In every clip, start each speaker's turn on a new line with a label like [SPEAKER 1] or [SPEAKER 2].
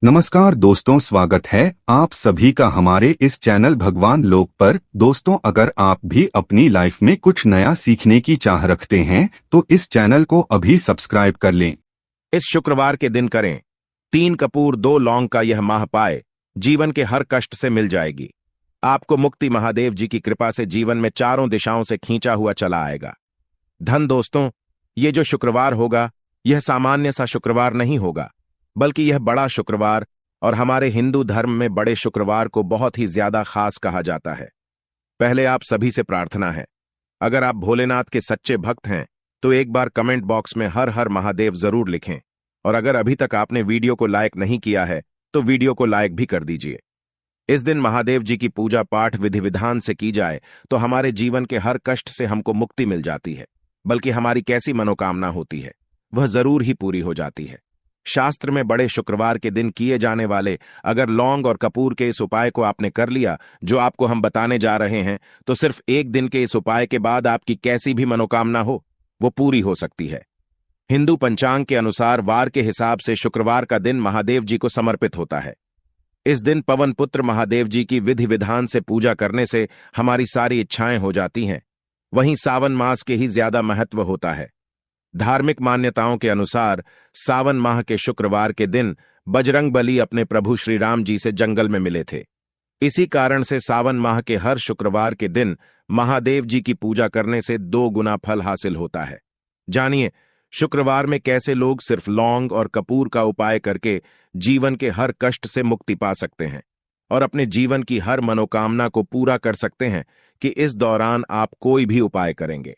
[SPEAKER 1] नमस्कार दोस्तों, स्वागत है आप सभी का हमारे इस चैनल भगवान लोक पर। दोस्तों, अगर आप भी अपनी लाइफ में कुछ नया सीखने की चाह रखते हैं तो इस चैनल को अभी सब्सक्राइब कर लें।
[SPEAKER 2] इस शुक्रवार के दिन करें 3 कपूर 2 लौंग का यह माह पाए, जीवन के हर कष्ट से मिल जाएगी। आपको मुक्ति महादेव जी की कृपा से जीवन में चारों दिशाओं से खींचा हुआ चला आएगा। धन दोस्तों, ये जो शुक्रवार होगा यह सामान्य सा शुक्रवार नहीं होगा, बल्कि यह बड़ा शुक्रवार और हमारे हिंदू धर्म में बड़े शुक्रवार को बहुत ही ज्यादा खास कहा जाता है। पहले आप सभी से प्रार्थना है, अगर आप भोलेनाथ के सच्चे भक्त हैं तो एक बार कमेंट बॉक्स में हर हर महादेव जरूर लिखें, और अगर अभी तक आपने वीडियो को लाइक नहीं किया है तो वीडियो को लाइक भी कर दीजिए। इस दिन महादेव जी की पूजा पाठ विधि विधान से की जाए तो हमारे जीवन के हर कष्ट से हमको मुक्ति मिल जाती है, बल्कि हमारी कैसी मनोकामना होती है वह जरूर ही पूरी हो जाती है। शास्त्र में बड़े शुक्रवार के दिन किए जाने वाले अगर लौंग और कपूर के इस उपाय को आपने कर लिया जो आपको हम बताने जा रहे हैं, तो सिर्फ एक दिन के इस उपाय के बाद आपकी कैसी भी मनोकामना हो वो पूरी हो सकती है। हिंदू पंचांग के अनुसार वार के हिसाब से शुक्रवार का दिन महादेव जी को समर्पित होता है। इस दिन पवन पुत्र महादेव जी की विधि विधान से पूजा करने से हमारी सारी इच्छाएं हो जाती हैं। वहीं सावन मास के ही ज्यादा महत्व होता है। धार्मिक मान्यताओं के अनुसार सावन माह के शुक्रवार के दिन बजरंगबली अपने प्रभु श्री राम जी से जंगल में मिले थे। इसी कारण से सावन माह के हर शुक्रवार के दिन महादेव जी की पूजा करने से 2 गुना फल हासिल होता है। जानिए शुक्रवार में कैसे लोग सिर्फ लौंग और कपूर का उपाय करके जीवन के हर कष्ट से मुक्ति पा सकते हैं और अपने जीवन की हर मनोकामना को पूरा कर सकते हैं कि इस दौरान आप कोई भी उपाय करेंगे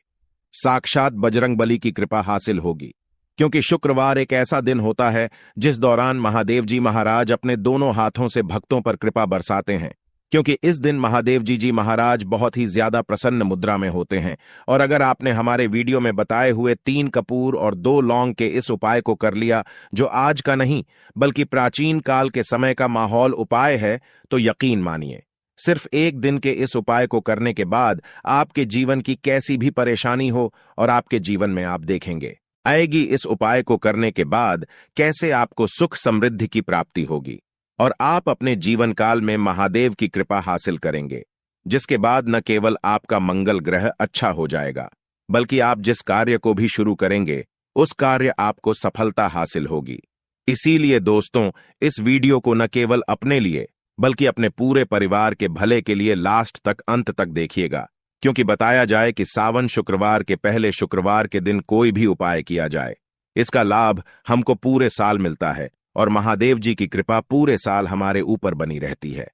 [SPEAKER 2] साक्षात बजरंगबली की कृपा हासिल होगी, क्योंकि शुक्रवार एक ऐसा दिन होता है जिस दौरान महादेव जी महाराज अपने दोनों हाथों से भक्तों पर कृपा बरसाते हैं। क्योंकि इस दिन महादेव जी महाराज बहुत ही ज्यादा प्रसन्न मुद्रा में होते हैं। और अगर आपने हमारे वीडियो में बताए हुए 3 कपूर और 2 लौंग के इस उपाय को कर लिया, जो आज का नहीं बल्कि प्राचीन काल के समय का माहौल उपाय है, तो यकीन मानिए सिर्फ एक दिन के इस उपाय को करने के बाद आपके जीवन की कैसी भी परेशानी हो और आपके जीवन में आप देखेंगे आएगी इस उपाय को करने के बाद कैसे आपको सुख समृद्धि की प्राप्ति होगी और आप अपने जीवन काल में महादेव की कृपा हासिल करेंगे, जिसके बाद न केवल आपका मंगल ग्रह अच्छा हो जाएगा, बल्कि आप जिस कार्य को भी शुरू करेंगे उस कार्य आपको सफलता हासिल होगी। इसीलिए दोस्तों, इस वीडियो को न केवल अपने लिए बल्कि अपने पूरे परिवार के भले के लिए लास्ट तक अंत तक देखिएगा, क्योंकि बताया जाए कि सावन शुक्रवार के पहले शुक्रवार के दिन कोई भी उपाय किया जाए, इसका लाभ हमको पूरे साल मिलता है और महादेव जी की कृपा पूरे साल हमारे ऊपर बनी रहती है।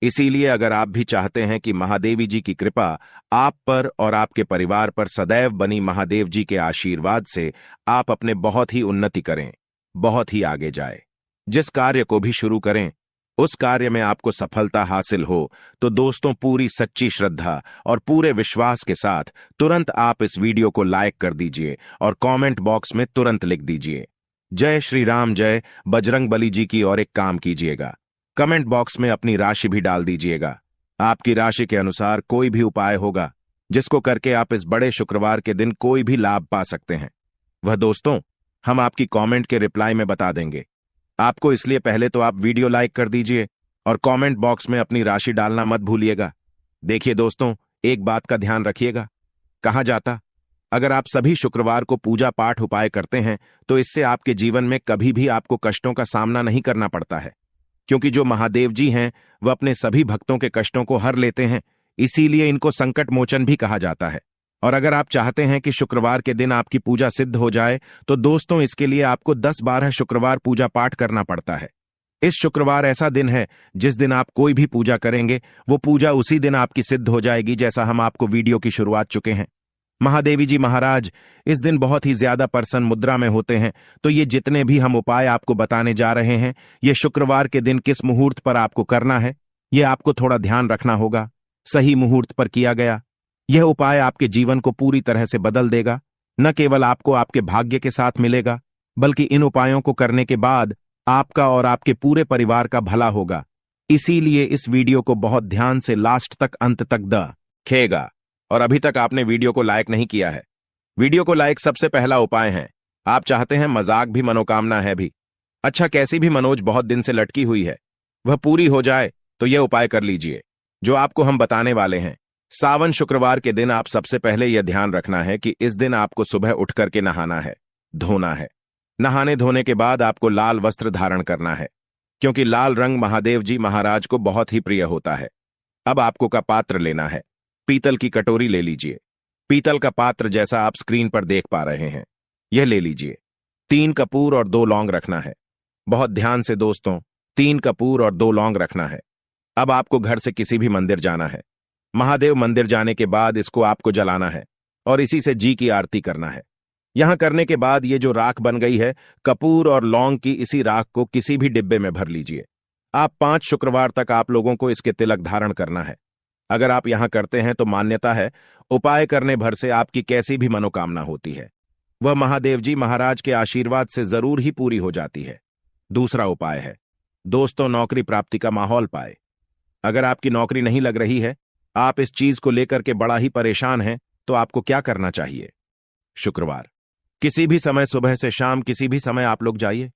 [SPEAKER 2] इसीलिए अगर आप भी चाहते हैं कि महादेवी जी की कृपा आप पर और आपके परिवार पर सदैव बनी महादेव जी के आशीर्वाद से आप अपने बहुत ही उन्नति करें, बहुत ही आगे जाए, जिस कार्य को भी शुरू करें उस कार्य में आपको सफलता हासिल हो, तो दोस्तों पूरी सच्ची श्रद्धा और पूरे विश्वास के साथ तुरंत आप इस वीडियो को लाइक कर दीजिए और कमेंट बॉक्स में तुरंत लिख दीजिए जय श्री राम, जय बजरंगबली जी की। और एक काम कीजिएगा, कमेंट बॉक्स में अपनी राशि भी डाल दीजिएगा। आपकी राशि के अनुसार कोई भी उपाय होगा जिसको करके आप इस बड़े शुक्रवार के दिन कोई भी लाभ पा सकते हैं, वह दोस्तों हम आपकी कमेंट के रिप्लाई में बता देंगे आपको। इसलिए पहले तो आप वीडियो लाइक कर दीजिए और कमेंट बॉक्स में अपनी राशि डालना मत भूलिएगा। देखिए दोस्तों, एक बात का ध्यान रखिएगा, कहा जाता अगर आप सभी शुक्रवार को पूजा पाठ उपाय करते हैं तो इससे आपके जीवन में कभी भी आपको कष्टों का सामना नहीं करना पड़ता है, क्योंकि जो महादेव जी हैं वह अपने सभी भक्तों के कष्टों को हर लेते हैं। इसीलिए इनको संकट मोचन भी कहा जाता है। और अगर आप चाहते हैं कि शुक्रवार के दिन आपकी पूजा सिद्ध हो जाए तो दोस्तों इसके लिए आपको 10-12 शुक्रवार पूजा पाठ करना पड़ता है। इस शुक्रवार ऐसा दिन है जिस दिन आप कोई भी पूजा करेंगे वो पूजा उसी दिन आपकी सिद्ध हो जाएगी, जैसा हम आपको वीडियो की शुरुआत चुके हैं। महादेवी जी महाराज इस दिन बहुत ही ज्यादा प्रसन्न मुद्रा में होते हैं, तो ये जितने भी हम उपाय आपको बताने जा रहे हैं, ये शुक्रवार के दिन किस मुहूर्त पर आपको करना है ये आपको थोड़ा ध्यान रखना होगा। सही मुहूर्त पर किया गया यह उपाय आपके जीवन को पूरी तरह से बदल देगा। न केवल आपको आपके भाग्य के साथ मिलेगा, बल्कि इन उपायों को करने के बाद आपका और आपके पूरे परिवार का भला होगा। इसीलिए इस वीडियो को बहुत ध्यान से लास्ट तक अंत तक देखिएगा। और अभी तक आपने वीडियो को लाइक नहीं किया है, वीडियो को लाइक सबसे पहला उपाय है। आप चाहते हैं मजाक भी मनोकामना है भी, अच्छा, कैसी भी मनोज बहुत दिन से लटकी हुई है, वह पूरी हो जाए तो यह उपाय कर लीजिए जो आपको हम बताने वाले हैं। सावन शुक्रवार के दिन आप सबसे पहले यह ध्यान रखना है कि इस दिन आपको सुबह उठ करके नहाना है, धोना है। नहाने धोने के बाद आपको लाल वस्त्र धारण करना है, क्योंकि लाल रंग महादेव जी महाराज को बहुत ही प्रिय होता है। अब आपको का पात्र लेना है, पीतल की कटोरी ले लीजिए। पीतल का पात्र जैसा आप स्क्रीन पर देख पा रहे हैं, यह ले लीजिए। 3 कपूर और 2 लौंग रखना है। बहुत ध्यान से दोस्तों, 3 कपूर और 2 लौंग रखना है। अब आपको घर से किसी भी मंदिर जाना है। महादेव मंदिर जाने के बाद इसको आपको जलाना है और इसी से जी की आरती करना है। यहां करने के बाद ये जो राख बन गई है, कपूर और लौंग की, इसी राख को किसी भी डिब्बे में भर लीजिए। आप 5 शुक्रवार तक आप लोगों को इसके तिलक धारण करना है। अगर आप यहां करते हैं तो मान्यता है, उपाय करने भर से आपकी कैसी भी मनोकामना होती है वह महादेव जी महाराज के आशीर्वाद से जरूर ही पूरी हो जाती है। दूसरा उपाय है दोस्तों, नौकरी प्राप्ति का माहौल पाए। अगर आपकी नौकरी नहीं लग रही है, आप इस चीज को लेकर के बड़ा ही परेशान हैं, तो आपको क्या करना चाहिए? शुक्रवार किसी भी समय, सुबह से शाम किसी भी समय आप लोग जाइए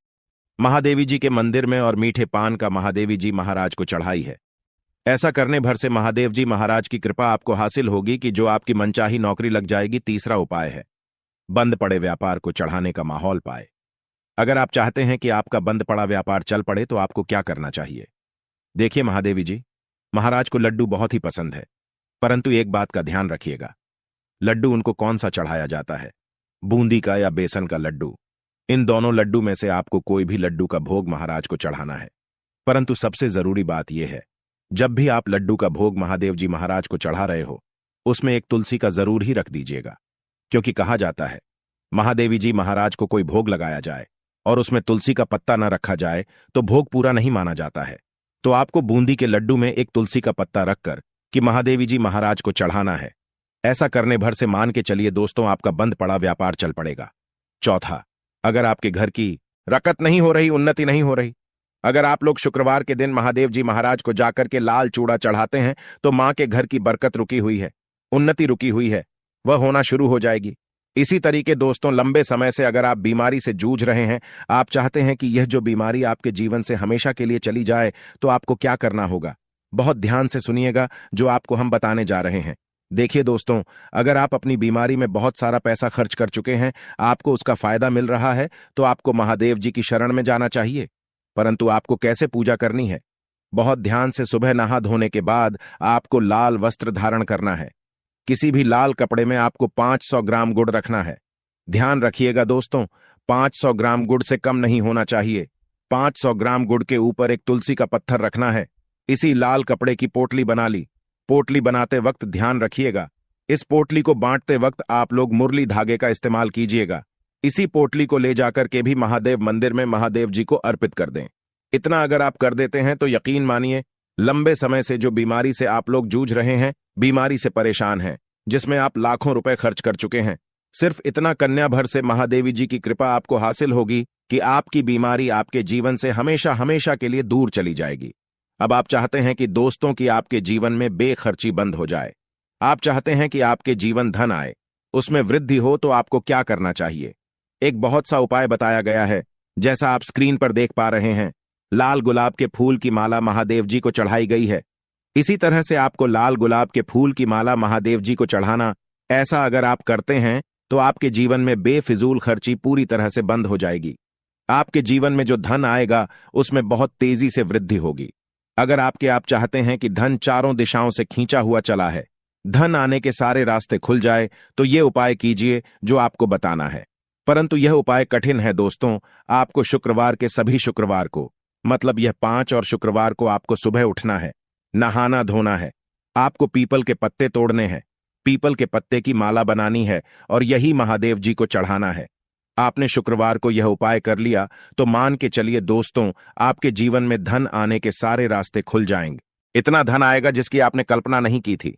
[SPEAKER 2] महादेवी जी के मंदिर में और मीठे पान का महादेवी जी महाराज को चढ़ाई है। ऐसा करने भर से महादेव जी महाराज की कृपा आपको हासिल होगी कि जो आपकी मनचाही नौकरी लग जाएगी। तीसरा उपाय है बंद पड़े व्यापार को चढ़ाने का माहौल पाए। अगर आप चाहते हैं कि आपका बंद पड़ा व्यापार चल पड़े तो आपको क्या करना चाहिए? देखिए महादेवी जी महाराज को लड्डू बहुत ही पसंद है, परंतु एक बात का ध्यान रखिएगा, लड्डू उनको कौन सा चढ़ाया जाता है, बूंदी का या बेसन का लड्डू। इन दोनों लड्डू में से आपको कोई भी लड्डू का भोग महाराज को चढ़ाना है। परंतु सबसे जरूरी बात यह है, जब भी आप लड्डू का भोग महादेव जी महाराज को चढ़ा रहे हो, उसमें एक तुलसी का जरूर ही रख दीजिएगा, क्योंकि कहा जाता है महादेवी जी महाराज को कोई भोग लगाया जाए और उसमें तुलसी का पत्ता न रखा जाए तो भोग पूरा नहीं माना जाता है। तो आपको बूंदी के लड्डू में एक तुलसी का पत्ता रखकर कि महादेवी जी महाराज को चढ़ाना है। ऐसा करने भर से मान के चलिए दोस्तों, आपका बंद पड़ा व्यापार चल पड़ेगा। चौथा, अगर आपके घर की रकत नहीं हो रही, उन्नति नहीं हो रही, अगर आप लोग शुक्रवार के दिन महादेव जी महाराज को जाकर के लाल चूड़ा चढ़ाते हैं तो मां के घर की बरकत रुकी हुई है, उन्नति रुकी हुई है, वह होना शुरू हो जाएगी। इसी तरीके दोस्तों, लंबे समय से अगर आप बीमारी से जूझ रहे हैं, आप चाहते हैं कि यह जो बीमारी आपके जीवन से हमेशा के लिए चली जाए, तो आपको क्या करना होगा? बहुत ध्यान से सुनिएगा जो आपको हम बताने जा रहे हैं। देखिए दोस्तों, अगर आप अपनी बीमारी में बहुत सारा पैसा खर्च कर चुके हैं, आपको उसका फायदा मिल रहा है, तो आपको महादेव जी की शरण में जाना चाहिए। परंतु आपको कैसे पूजा करनी है? बहुत ध्यान से सुबह नहा धोने के बाद आपको लाल वस्त्र धारण करना है। किसी भी लाल कपड़े में आपको 500 ग्राम गुड़ रखना है। ध्यान रखिएगा दोस्तों, 500 ग्राम गुड़ से कम नहीं होना चाहिए। 500 ग्राम गुड़ के ऊपर एक तुलसी का पत्थर रखना है। इसी लाल कपड़े की पोटली बना ली। पोटली बनाते वक्त ध्यान रखिएगा, इस पोटली को बांटते वक्त आप लोग मुरली धागे का इस्तेमाल कीजिएगा। इसी पोटली को ले जाकर के भी महादेव मंदिर में महादेव जी को अर्पित कर दें। इतना अगर आप कर देते हैं तो यकीन मानिए, लंबे समय से जो बीमारी से आप लोग जूझ रहे हैं, बीमारी से परेशान हैं, जिसमें आप लाखों रुपए खर्च कर चुके हैं, सिर्फ इतना कन्या भर से महादेवी जी की कृपा आपको हासिल होगी कि आपकी बीमारी आपके जीवन से हमेशा हमेशा के लिए दूर चली जाएगी। अब आप चाहते हैं कि दोस्तों की आपके जीवन में बेखर्ची बंद हो जाए, आप चाहते हैं कि आपके जीवन धन आए, उसमें वृद्धि हो, तो आपको क्या करना चाहिए? एक बहुत सा उपाय बताया गया है, जैसा आप स्क्रीन पर देख पा रहे हैं। लाल गुलाब के फूल की माला महादेव जी को चढ़ाई गई है। इसी तरह से आपको लाल गुलाब के फूल की माला महादेव जी को चढ़ाना। ऐसा अगर आप करते हैं तो आपके जीवन में बेफिजूल खर्ची पूरी तरह से बंद हो जाएगी। आपके जीवन में जो धन आएगा उसमें बहुत तेजी से वृद्धि होगी। अगर आप चाहते हैं कि धन चारों दिशाओं से खींचा हुआ चला है, धन आने के सारे रास्ते खुल जाए, तो ये उपाय कीजिए जो आपको बताना है। परंतु यह उपाय कठिन है दोस्तों। आपको शुक्रवार के सभी शुक्रवार को, मतलब यह 5 और शुक्रवार को आपको सुबह उठना है, नहाना धोना है, आपको पीपल के पत्ते तोड़ने हैं, पीपल के पत्ते की माला बनानी है और यही महादेव जी को चढ़ाना है। आपने शुक्रवार को यह उपाय कर लिया तो मान के चलिए दोस्तों, आपके जीवन में धन आने के सारे रास्ते खुल जाएंगे। इतना धन आएगा जिसकी आपने कल्पना नहीं की थी।